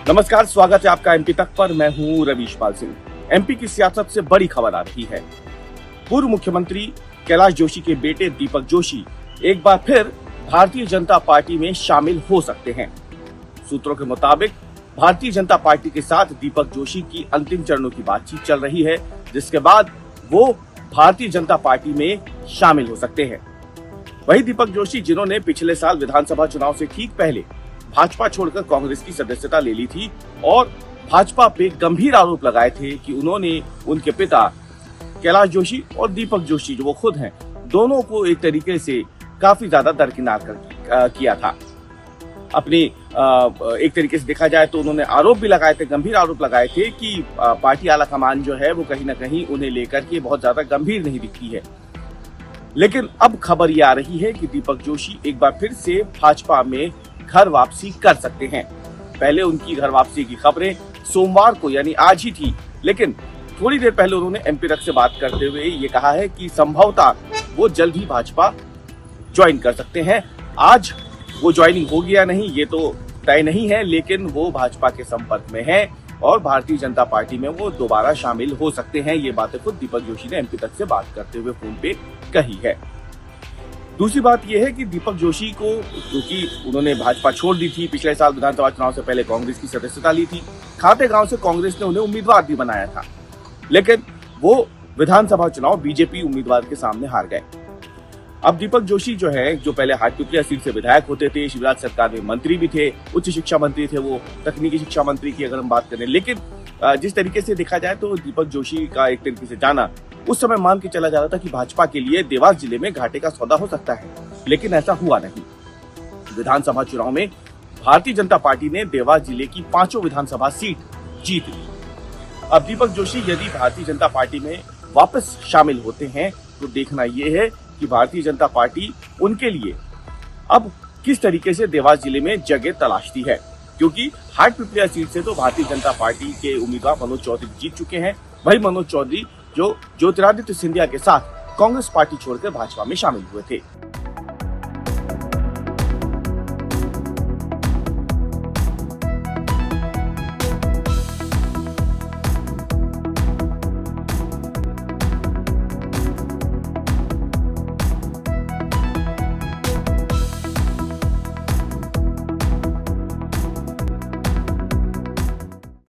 नमस्कार, स्वागत है आपका एमपी तक पर। मैं हूं रवीश पाल सिंह। एमपी की सियासत से बड़ी खबर आ रही है। पूर्व मुख्यमंत्री कैलाश जोशी के बेटे दीपक जोशी एक बार फिर भारतीय जनता पार्टी में शामिल हो सकते हैं। सूत्रों के मुताबिक भारतीय जनता पार्टी के साथ दीपक जोशी की अंतिम चरणों की बातचीत चल रही है, जिसके बाद वो भारतीय जनता पार्टी में शामिल हो सकते हैं। वही दीपक जोशी, जिन्होंने पिछले साल विधानसभा चुनाव से ठीक पहले भाजपा छोड़कर कांग्रेस की सदस्यता ले ली थी और भाजपा पे गंभीर आरोप लगाए थे कि उन्होंने उनके पिता कैलाश जोशी और दीपक जोशी, जो वो खुद हैं, दोनों को एक तरीके से काफी ज्यादा दरकिनार किया था। अपनी एक तरीके से देखा जाए तो उन्होंने आरोप भी लगाए थे, गंभीर आरोप लगाए थे कि पार्टी आला कमान जो है वो कहीं ना कहीं उन्हें लेकर के बहुत ज्यादा गंभीर नहीं दिखती है। लेकिन अब खबर ये आ रही है कि दीपक जोशी एक बार फिर से भाजपा में घर वापसी कर सकते हैं। पहले उनकी घर वापसी की खबरें सोमवार को यानी आज ही थी, लेकिन थोड़ी देर पहले उन्होंने एमपी तक से बात करते हुए ये कहा है कि संभवतः वो जल्द ही भाजपा ज्वाइन कर सकते हैं। आज वो ज्वाइनिंग होगी या नहीं ये तो तय नहीं है, लेकिन वो भाजपा के संपर्क में है और भारतीय जनता पार्टी में वो दोबारा शामिल हो सकते हैं। ये बातें खुद दीपक जोशी ने एमपी तक से बात करते हुए फोन पे कही है। दूसरी बात यह है कि दीपक जोशी को, क्योंकि उन्होंने भाजपा छोड़ दी थी, पिछले साल विधानसभा चुनाव से पहले कांग्रेस की सदस्यता ली थी, खातेगांव से कांग्रेस ने उन्हें उम्मीदवार भी बनाया था, लेकिन वो विधानसभा चुनाव बीजेपी उम्मीदवार के सामने हार गए। अब दीपक जोशी जो है, जो पहले हाटपिपलिया सीट से विधायक होते थे, शिवराज सरकार में मंत्री भी थे, उच्च शिक्षा मंत्री थे, वो तकनीकी शिक्षा मंत्री की अगर हम बात करें, लेकिन जिस तरीके से देखा जाए तो दीपक जोशी का एक तरीके से जाना उस समय मान के चला जा रहा था कि भाजपा के लिए देवास जिले में घाटे का सौदा हो सकता है, लेकिन ऐसा हुआ नहीं। विधानसभा चुनाव में भारतीय जनता पार्टी ने देवास जिले की 5 विधानसभा सीट जीत ली। अब दीपक जोशी यदि भारतीय जनता पार्टी में वापस शामिल होते हैं तो देखना यह है कि भारतीय जनता पार्टी उनके लिए अब किस तरीके से देवास जिले में जगह तलाशती है, क्योंकि हाटपिपलिया सीट से तो भारतीय जनता पार्टी के उम्मीदवार मनोज चौधरी जीत चुके हैं। वही मनोज चौधरी जो ज्योतिरादित्य सिंधिया के साथ कांग्रेस पार्टी छोड़कर भाजपा में शामिल हुए थे।